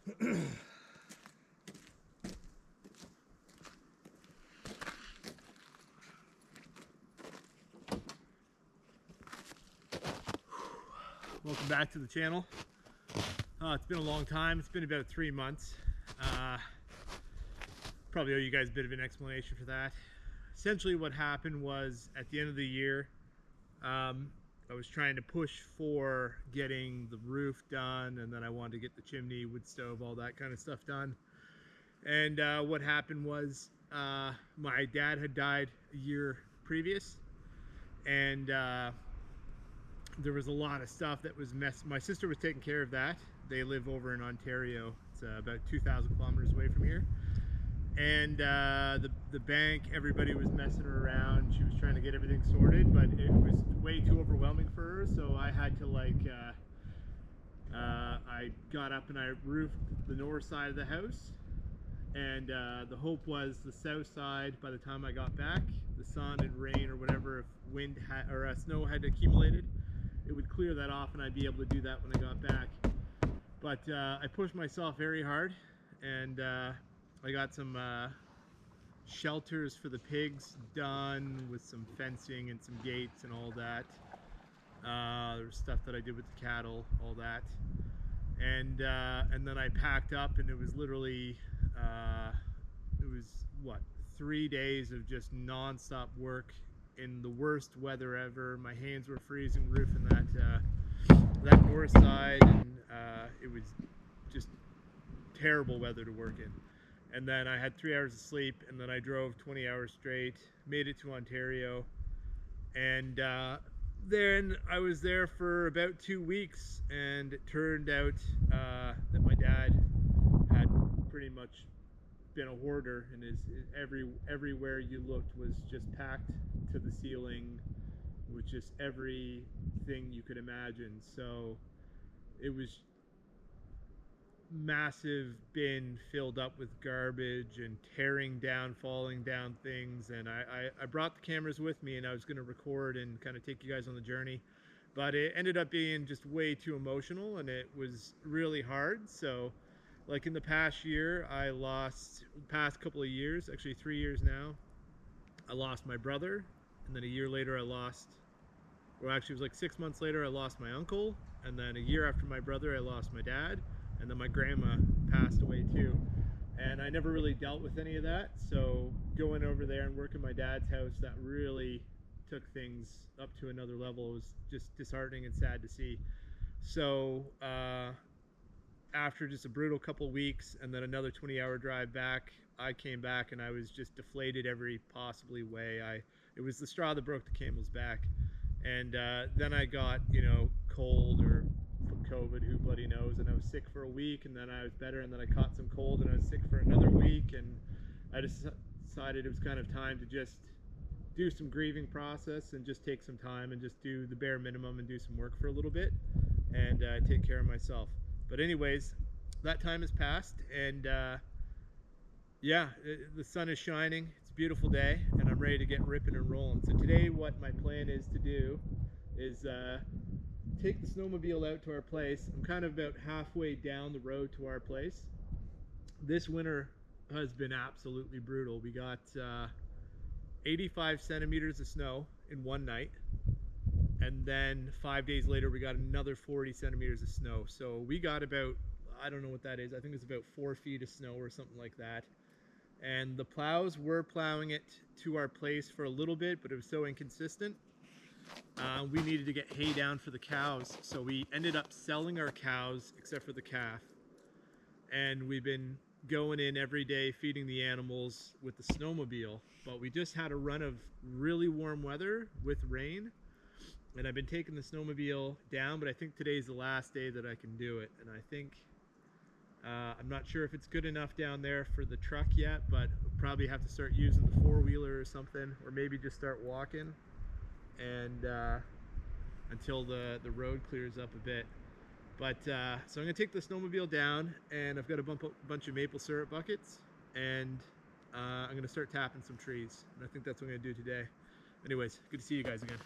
Welcome back to the channel. It's been a long time. It's been about 3 months. Probably owe you guys a bit of an explanation for that. Essentially what happened was at the end of the year, I was trying to push for getting the roof done, and then I wanted to get the chimney, wood stove, all that kind of stuff done. And what happened was my dad had died a year previous, and there was a lot of stuff that was messed. My sister was taking care of that. They live over in Ontario. It's about 2,000 kilometers away from here. And the bank, everybody was messing her around. She was trying to get everything sorted, but it was way too overwhelming for her. So I had to I got up and I roofed the north side of the house. And the hope was the south side, by the time I got back, the sun and rain or whatever, if wind had, or snow had accumulated, it would clear that off and I'd be able to do that when I got back. But I pushed myself very hard, and I got some shelters for the pigs done with some fencing and some gates and all that. There was stuff that I did with the cattle, all that. And then I packed up, and it was literally, it was what, 3 days of just non-stop work in the worst weather ever. My hands were freezing roofing that north side, and it was just terrible weather to work in. And then I had 3 hours of sleep, and then I drove 20 hours straight, made it to Ontario, and then I was there for about 2 weeks, and it turned out that my dad had pretty much been a hoarder, and everywhere you looked was just packed to the ceiling with just everything you could imagine. So it was massive bin filled up with garbage and tearing down, falling down things. And I brought the cameras with me, and I was going to record and kind of take you guys on the journey, but it ended up being just way too emotional, and it was really hard. So like in the past year, past couple of years, actually 3 years now, I lost my brother, and then a year later I lost, or actually it was like 6 months later, I lost my uncle, and then a year after my brother I lost my dad, and then my grandma passed away too. And I never really dealt with any of that, so going over there and working my dad's house, that really took things up to another level. It was just disheartening and sad to see. So after just a brutal couple weeks and then another 20-hour drive back, I came back and I was just deflated every possibly way. It was the straw that broke the camel's back. And then I got, cold, or from COVID, who bloody knows, and I was sick for a week, and then I was better, and then I caught some cold and I was sick for another week, and I just decided it was kind of time to just do some grieving process and just take some time and just do the bare minimum and do some work for a little bit and take care of myself. But anyways, that time has passed, and yeah, the sun is shining. It's a beautiful day, and I'm ready to get ripping and rolling. So today what my plan is to do is take the snowmobile out to our place. I'm kind of about halfway down the road to our place. This winter has been absolutely brutal. We got 85 centimeters of snow in one night, and then 5 days later we got another 40 centimeters of snow. So we got about, I don't know what that is, I think it's about 4 feet of snow or something like that. And the plows were plowing it to our place for a little bit, but it was so inconsistent. We needed to get hay down for the cows, so we ended up selling our cows except for the calf, and we've been going in every day feeding the animals with the snowmobile. But we just had a run of really warm weather with rain, and I've been taking the snowmobile down, but I think today's the last day that I can do it. And I think I'm not sure if it's good enough down there for the truck yet, but we'll probably have to start using the four-wheeler or something, or maybe just start walking and until the road clears up a bit. But so I'm gonna take the snowmobile down, and I've got a bunch of maple syrup buckets, and I'm gonna start tapping some trees, and I think that's what I'm gonna do today. Anyways, good to see you guys again.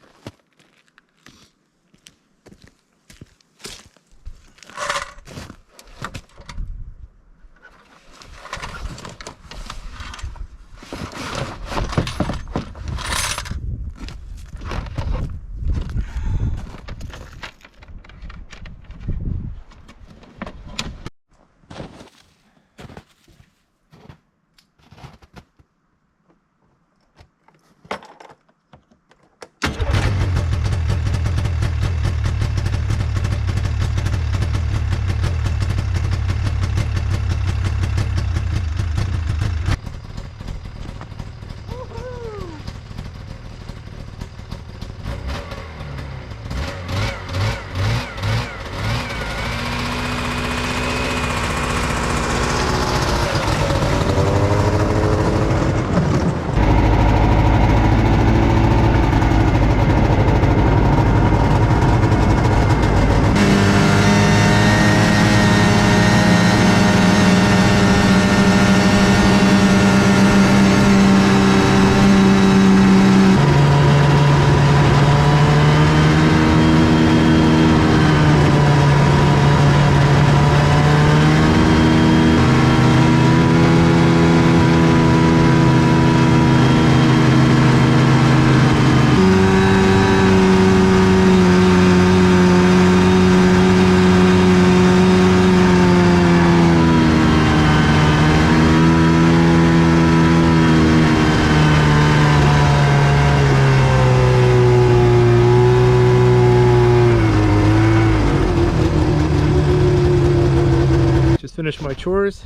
just finished my chores.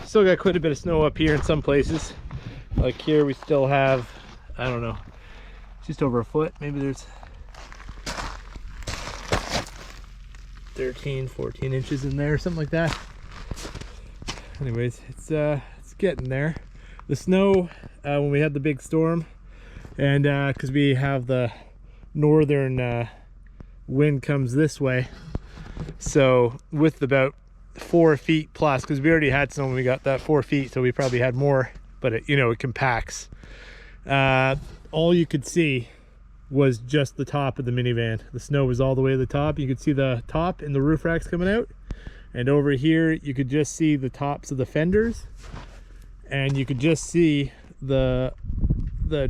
Still got quite a bit of snow up here in some places. Like here we still have, I don't know, just over a foot. Maybe there's 13, 14 inches in there, something like that. Anyways, it's getting there. The snow, when we had the big storm, and because we have the northern wind comes this way, so with about 4 feet plus, because we already had snow when we got that 4 feet, so we probably had more, but it, you know, it compacts. All you could see was just the top of the minivan. The snow was all the way to the top. You could see the top and the roof racks coming out, and over here you could just see the tops of the fenders, and you could just see the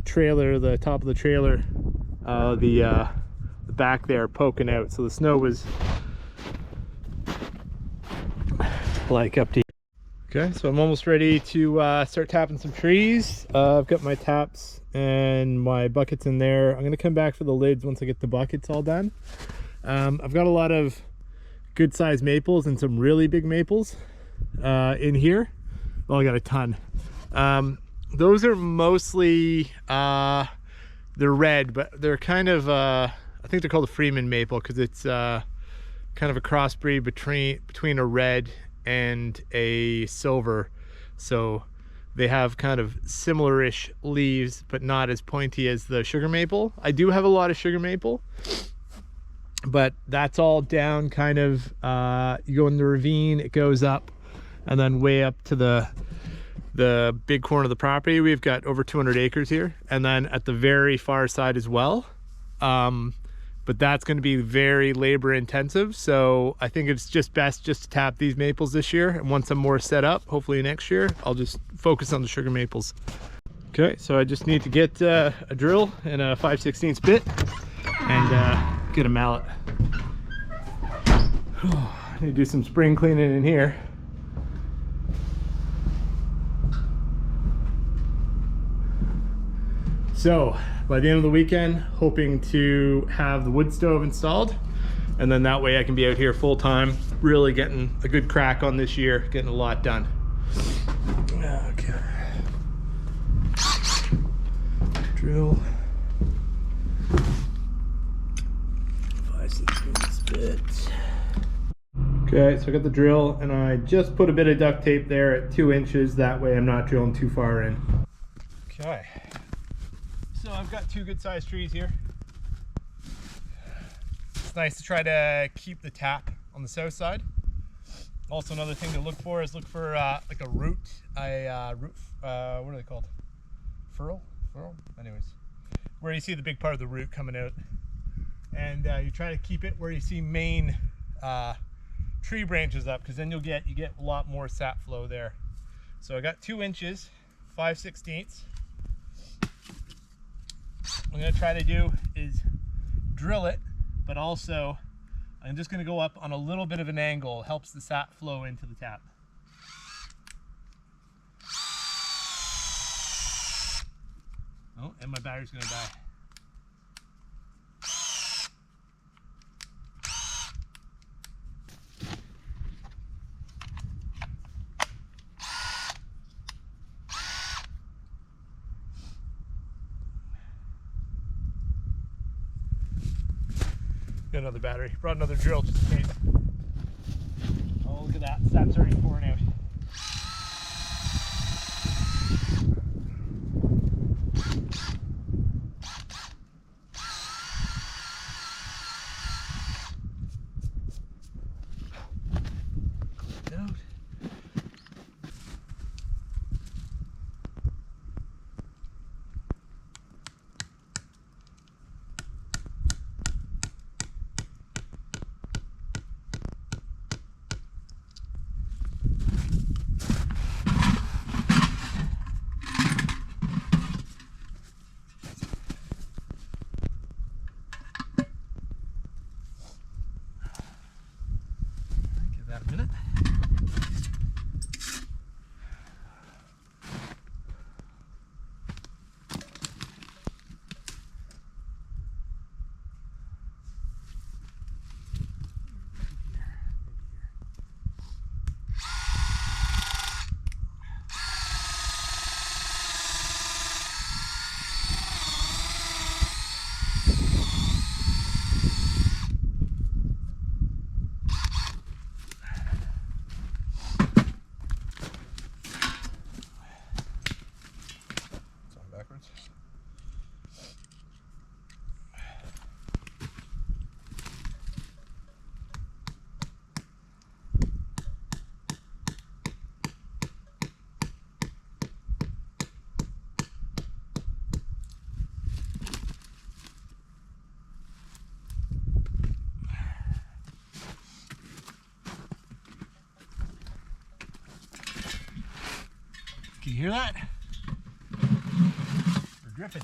trailer, the top of the trailer, the back there poking out. So the snow was like up to here. Okay, so I'm almost ready to start tapping some trees. I've got my taps and my buckets in there. I'm gonna come back for the lids once I get the buckets all done. I've got a lot of good sized maples and some really big maples in here. Well, I got a ton. Those are mostly they're red, but they're kind of I think they're called a Freeman maple, because it's kind of a crossbreed between a red and a silver. So they have kind of similar-ish leaves, but not as pointy as the sugar maple. I do have a lot of sugar maple, but that's all down kind of, you go in the ravine, it goes up, and then way up to the big corner of the property. We've got over 200 acres here, and then at the very far side as well. But that's going to be very labor intensive, so I think it's just best just to tap these maples this year, and once I'm more set up, hopefully next year, I'll just focus on the sugar maples. Okay, so I just need to get a drill and a 5/16 bit and get a mallet. I need to do some spring cleaning in here. So by the end of the weekend, hoping to have the wood stove installed, and then that way I can be out here full time, really getting a good crack on this year, getting a lot done. Okay. Drill. 5/16 bit. Okay, so I got the drill, and I just put a bit of duct tape there at 2 inches. That way I'm not drilling too far in. Okay. So I've got 2 good sized trees here. It's nice to try to keep the tap on the south side. Also, another thing to look for is like a root, what are they called? Furrow? Anyways, where you see the big part of the root coming out. And you try to keep it where you see main tree branches up, because then you get a lot more sap flow there. So I got 2 inches, 5/16. What I'm going to try to do is drill it, but also I'm just going to go up on a little bit of an angle. It helps the sap flow into the tap. Oh, and my battery's going to die. Got another battery. Brought another drill just in case. Oh, look at that. Sap's already pouring out. Can you hear that? We're dripping.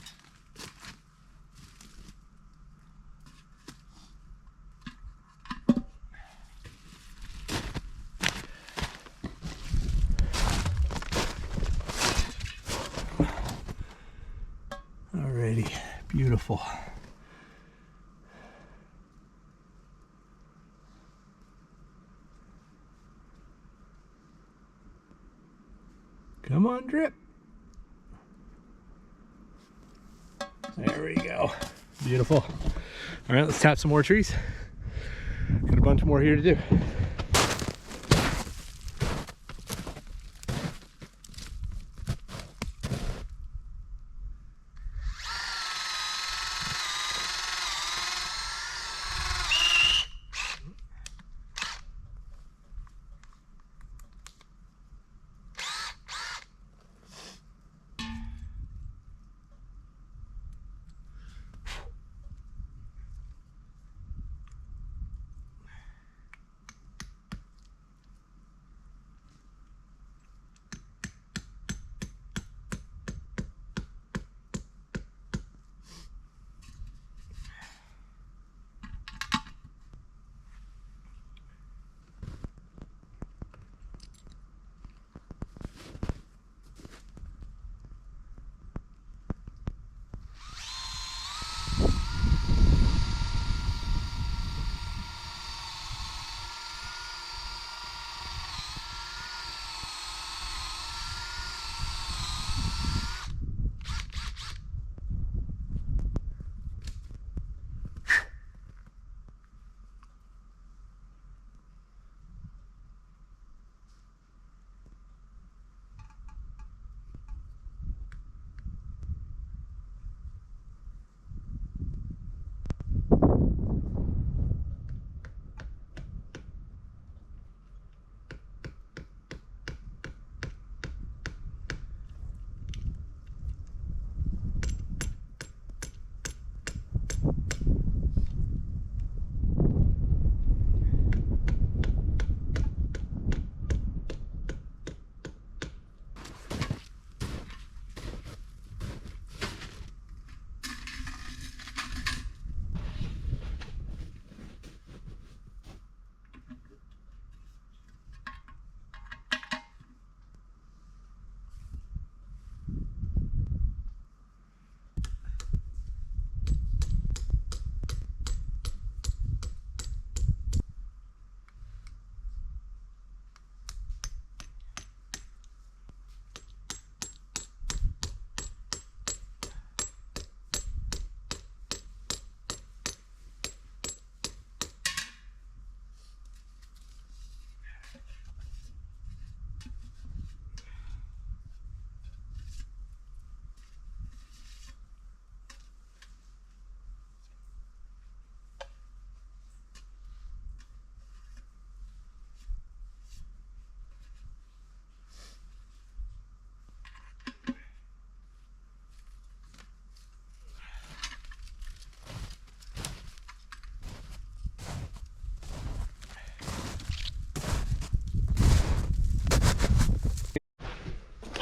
Alrighty, beautiful. Come on, drip. There we go. Beautiful. All right, let's tap some more trees. Got a bunch more here to do.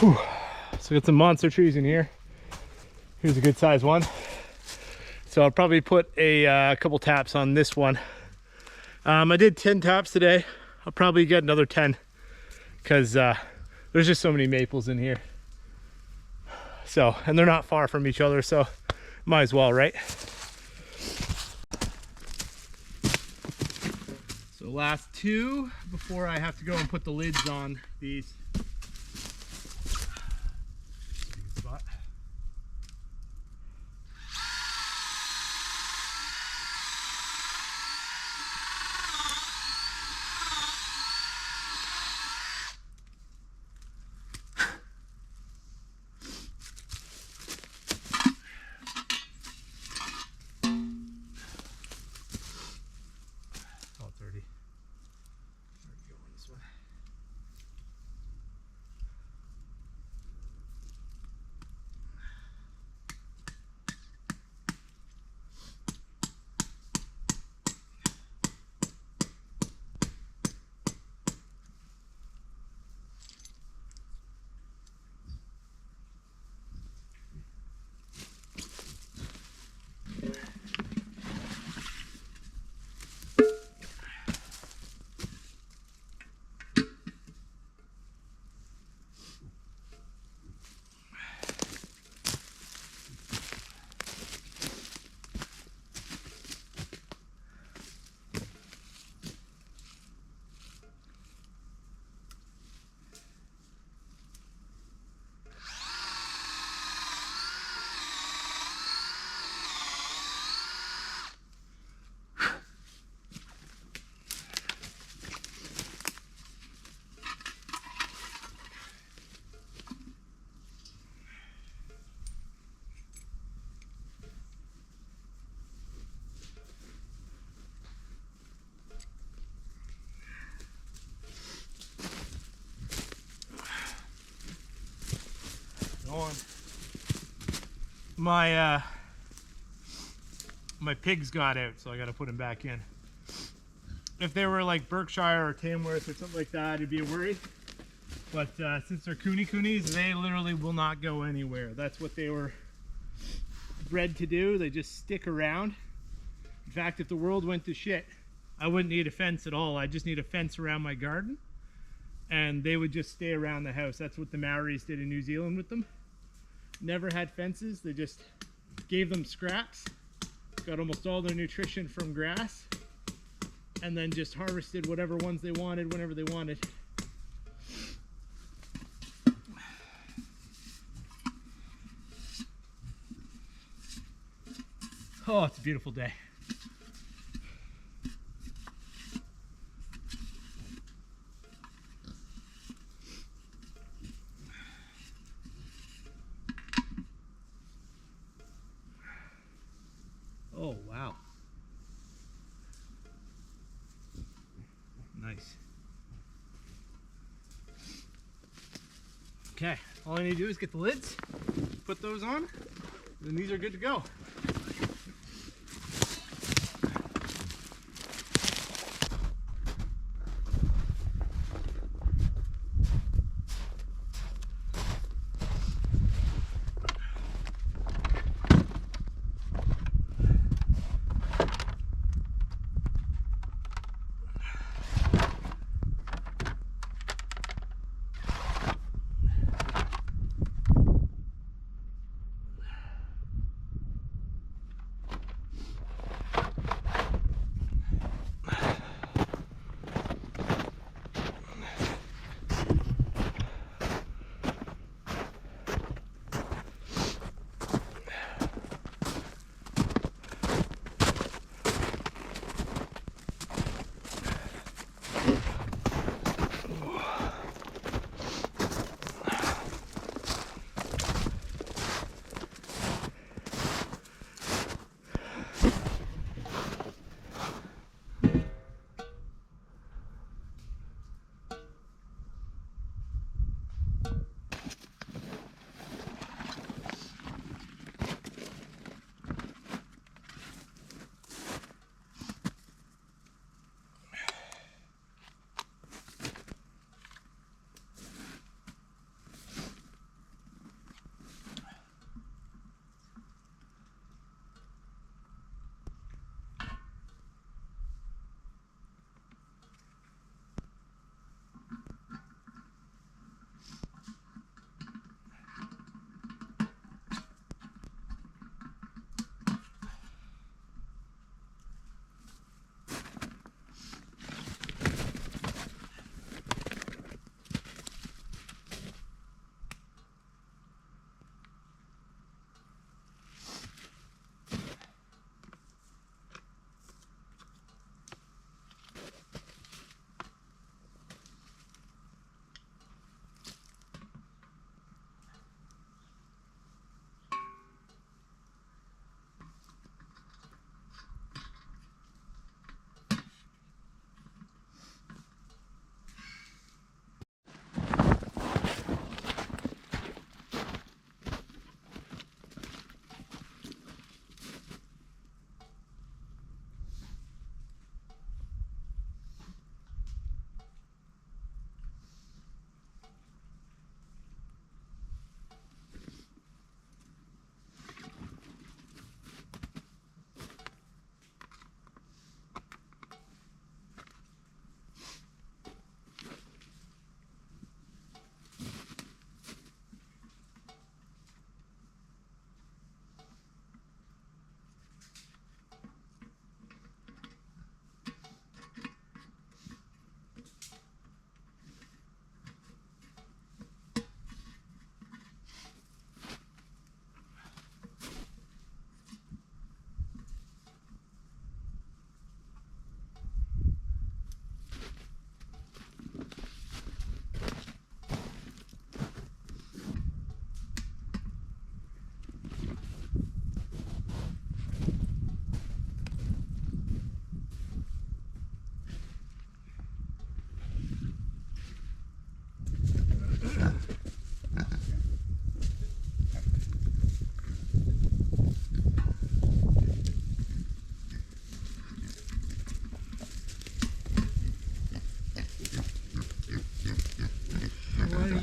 Whew. So got some monster trees in here. Here's a good size one. So I'll probably put a couple taps on this one. I did 10 taps today. I'll probably get another 10 because there's just so many maples in here. So, and they're not far from each other, so might as well, right? So last two before I have to go and put the lids on these. Spot. Oh, it's already going this way. going. My my pigs got out, so I got to put them back in. If they were like Berkshire or Tamworth or something like that, it'd be a worry. But since they're Kunekunes, they literally will not go anywhere. That's what they were bred to do. They just stick around. In fact, if the world went to shit, I wouldn't need a fence at all. I just need a fence around my garden, and they would just stay around the house. That's what the Maoris did in New Zealand with them. Never had fences. They just gave them scraps, got almost all their nutrition from grass, and then just harvested whatever ones they wanted whenever they wanted. Oh, it's a beautiful day. Oh, wow. Nice. Okay, all I need to do is get the lids, put those on, and these are good to go.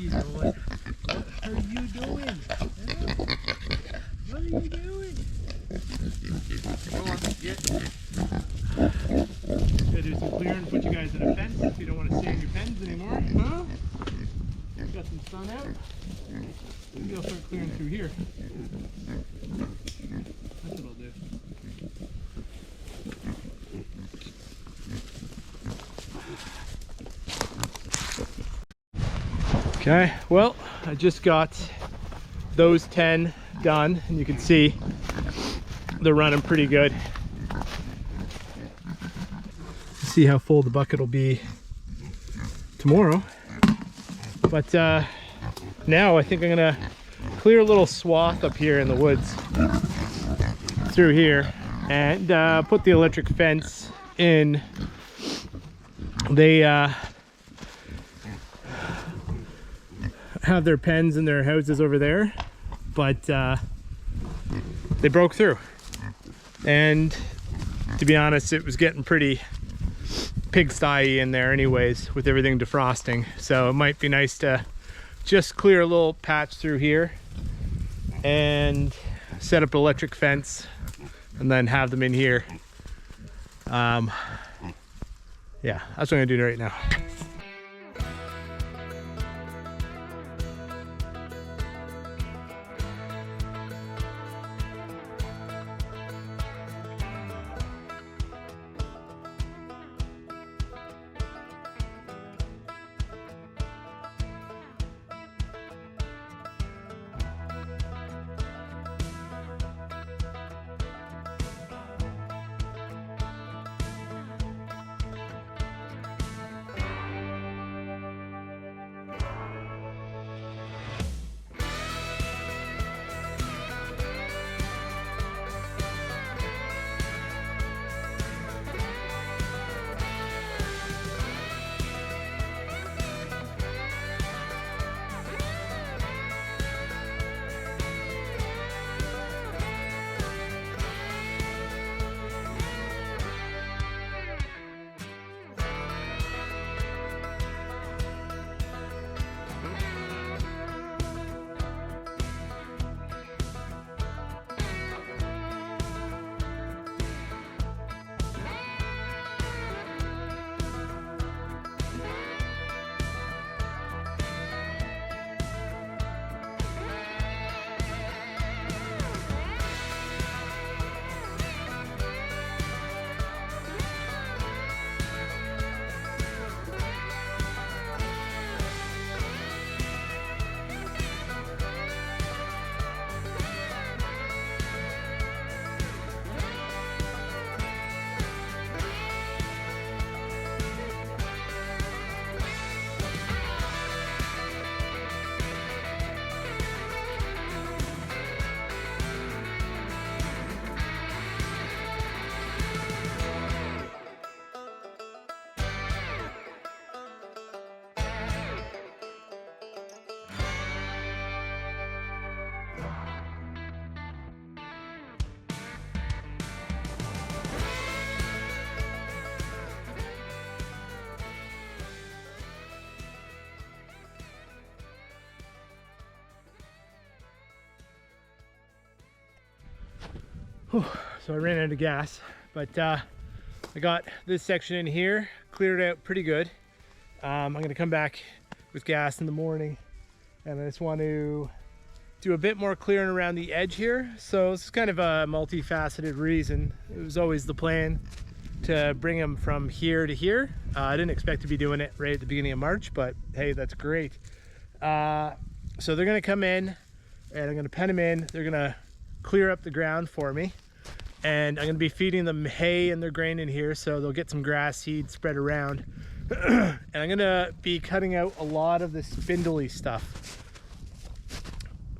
you doing? What are you doing? What are you doing? Come on, get. Gotta do some clearing, put you guys in a fence if you don't want to stay in your pens anymore. Huh? Got some sun out. Maybe I'll start clearing through here. That's what I'll do. Okay, well, I just got those 10 done, and you can see they're running pretty good. See how full the bucket will be tomorrow. But now I think I'm gonna clear a little swath up here in the woods through here and put the electric fence in. They have their pens and their houses over there, but they broke through, and to be honest, it was getting pretty pigsty in there anyways with everything defrosting, so it might be nice to just clear a little patch through here and set up an electric fence and then have them in here. Yeah, that's what I'm gonna do right now. Whew, so I ran out of gas, but I got this section in here cleared out pretty good. I'm gonna come back with gas in the morning, and I just want to do a bit more clearing around the edge here. So this is kind of a multifaceted reason. It was always the plan to bring them from here to here. I didn't expect to be doing it right at the beginning of March, but hey, that's great. So they're gonna come in, and I'm gonna pen them in. They're gonna clear up the ground for me, and I'm gonna be feeding them hay and their grain in here, so they'll get some grass seed spread around. And I'm gonna be cutting out a lot of the spindly stuff.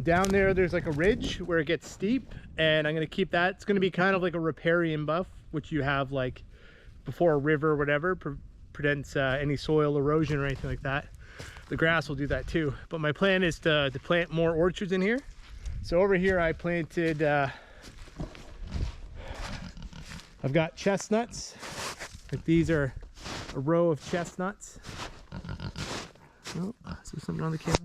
Down there, there's like a ridge where it gets steep, and I'm gonna keep that. It's gonna be kind of like a riparian buff, which you have like before a river or whatever, prevents any soil erosion or anything like that. The grass will do that too. But my plan is to plant more orchards in here. So over here I planted, I've got chestnuts. Like these are a row of chestnuts. Oh, is there something on the camera?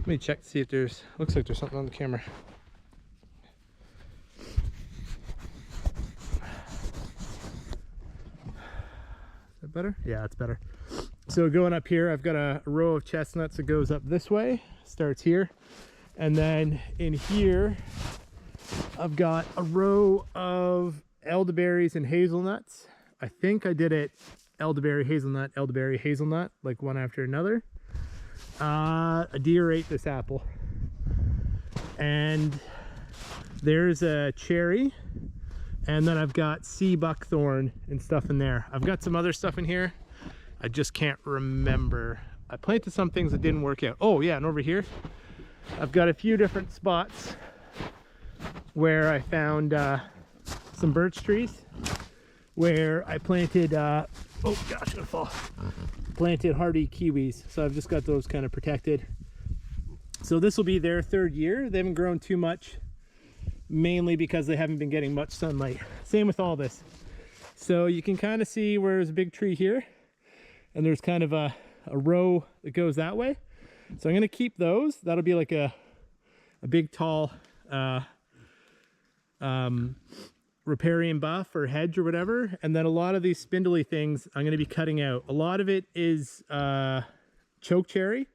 me check to see if there's, looks like there's something on the camera. Is that better? Yeah, it's better. So going up here, I've got a row of chestnuts that goes up this way, starts here. And then in here, I've got a row of elderberries and hazelnuts. I think I did it elderberry, hazelnut, like one after another. A deer ate this apple. And there's a cherry. And then I've got sea buckthorn and stuff in there. I've got some other stuff in here. I just can't remember. I planted some things that didn't work out. Oh yeah, and over here, I've got a few different spots where I found some birch trees, where I planted, oh gosh, I'm gonna fall. Planted hardy kiwis. So I've just got those kind of protected. So this will be their third year. They haven't grown too much, mainly because they haven't been getting much sunlight. Same with all this. So you can kind of see where there's a big tree here, and there's kind of a row that goes that way. So I'm going to keep those. That'll be like a big tall riparian buff or hedge or whatever. And then a lot of these spindly things I'm going to be cutting out. A lot of it is choke cherry,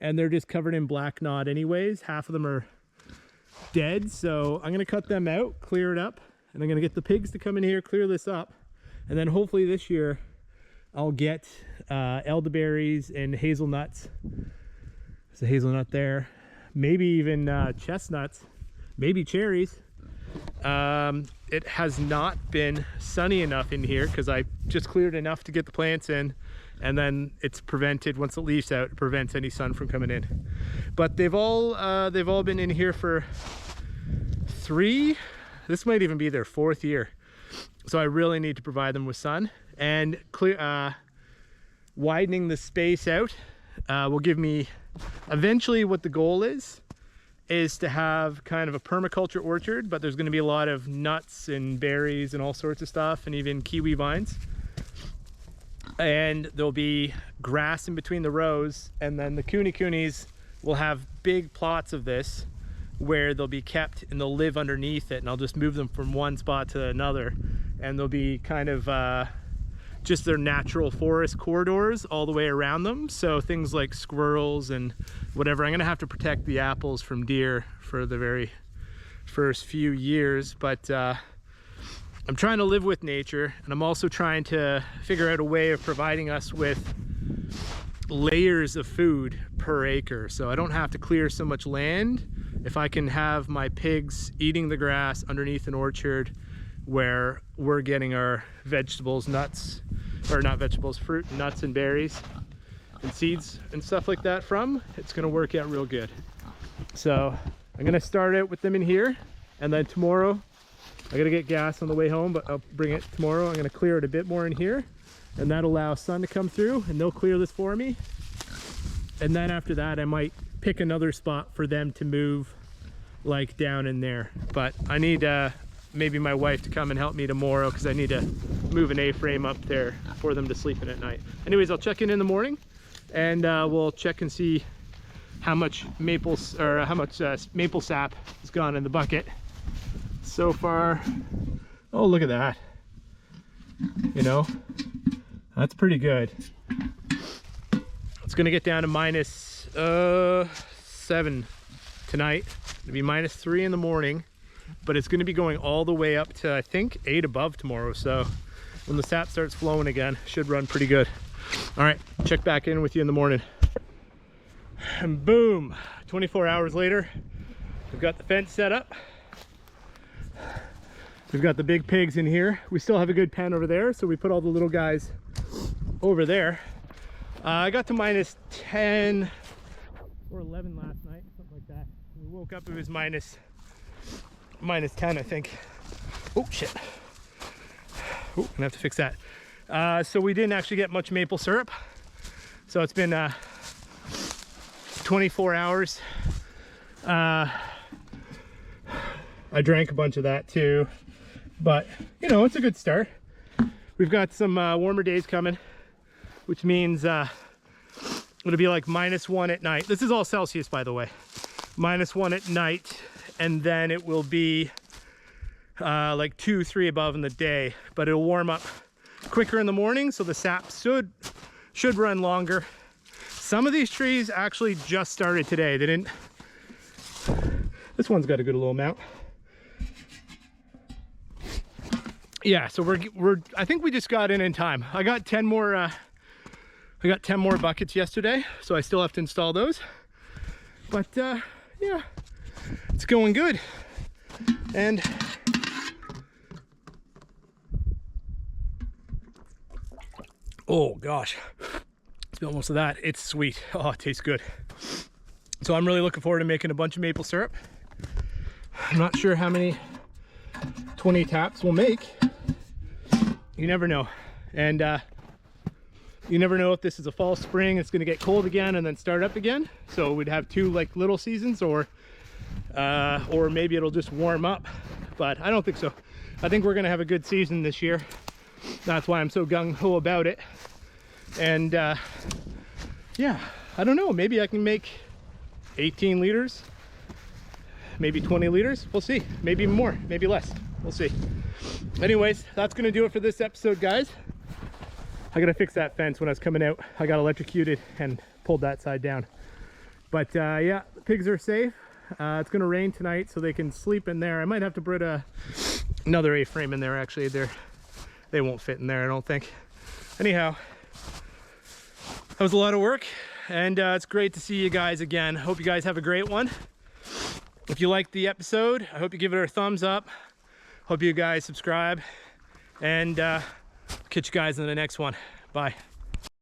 and they're just covered in black knot anyways. Half of them are dead, so I'm going to cut them out, clear it up, and I'm going to get the pigs to come in here, clear this up, and then hopefully this year I'll get elderberries and hazelnuts. There's a hazelnut there, maybe even chestnuts, maybe cherries. It has not been sunny enough in here because I just cleared enough to get the plants in, and then it's prevented, once the leaves out, it prevents any sun from coming in. But they've all been in here for this might even be their 4th year. So I really need to provide them with sun, and widening the space out will give me, eventually what the goal is to have kind of a permaculture orchard, but there's going to be a lot of nuts and berries and all sorts of stuff, and even kiwi vines. And there'll be grass in between the rows, and then the kunekunes will have big plots of this where they'll be kept and they'll live underneath it, and I'll just move them from one spot to another, and they'll be kind of just their natural forest corridors all the way around them. So things like squirrels and whatever. I'm gonna have to protect the apples from deer for the very first few years, but I'm trying to live with nature, and I'm also trying to figure out a way of providing us with layers of food per acre, so I don't have to clear so much land. If I can have my pigs eating the grass underneath an orchard where we're getting our vegetables, nuts, or not vegetables, fruit, nuts and berries and seeds and stuff like that from, it's gonna work out real good. So I'm gonna start out with them in here, and then tomorrow I gotta get gas on the way home, but I'll bring it tomorrow. I'm gonna clear it a bit more in here, and that'll allow sun to come through, and they'll clear this for me. And then after that, I might pick another spot for them to move, like down in there. But I need maybe my wife to come and help me tomorrow, because I need to move an A-frame up there for them to sleep in at night. Anyways, I'll check in the morning, and we'll check and see how much maple sap has gone in the bucket so far. Oh, look at that. You know, that's pretty good. It's gonna get down to -7 tonight. It'll be -3 in the morning, but it's gonna be going all the way up to, I think, 8 above tomorrow. So when the sap starts flowing again, should run pretty good. All right, check back in with you in the morning. And boom, 24 hours later, we've got the fence set up. We've got the big pigs in here. We still have a good pen over there, so we put all the little guys over there. I got to -10 or 11 last night, something like that. We woke up, it was -10, I think. Oh shit. Oh, I'm gonna have to fix that. So we didn't actually get much maple syrup. So it's been 24 hours. I drank a bunch of that too, but you know, it's a good start. We've got some warmer days coming, which means It'll be like -1 at night. This is all Celsius, by the way. -1 at night, and then it will be like 2, 3 above in the day, but it'll warm up quicker in the morning, so the sap should run longer. Some of these trees actually just started today. They didn't. This one's got a good little amount. Yeah, so we're I think we just got in time. I got 10 more buckets yesterday, so I still have to install those. But yeah, it's going good. And oh gosh, it's almost of that. It's sweet. Oh, it tastes good. So I'm really looking forward to making a bunch of maple syrup. I'm not sure how many 20 taps we'll make. You never know. And you never know if this is a fall, spring, it's gonna get cold again and then start up again. So we'd have 2 like little seasons, or maybe it'll just warm up. But I don't think so. I think we're gonna have a good season this year. That's why I'm so gung-ho about it. And yeah, I don't know, maybe I can make 18 liters, maybe 20 liters. We'll see. Maybe more, maybe less. We'll see. Anyways, that's gonna do it for this episode, guys. I gotta fix that fence. When I was coming out, I got electrocuted and pulled that side down. But yeah, the pigs are safe. It's gonna rain tonight, so they can sleep in there. I might have to put another A-frame in there. Actually, they won't fit in there, I don't think. Anyhow, that was a lot of work, and it's great to see you guys again. Hope you guys have a great one. If you liked the episode, I hope you give it a thumbs up. Hope you guys subscribe, and catch you guys in the next one. Bye.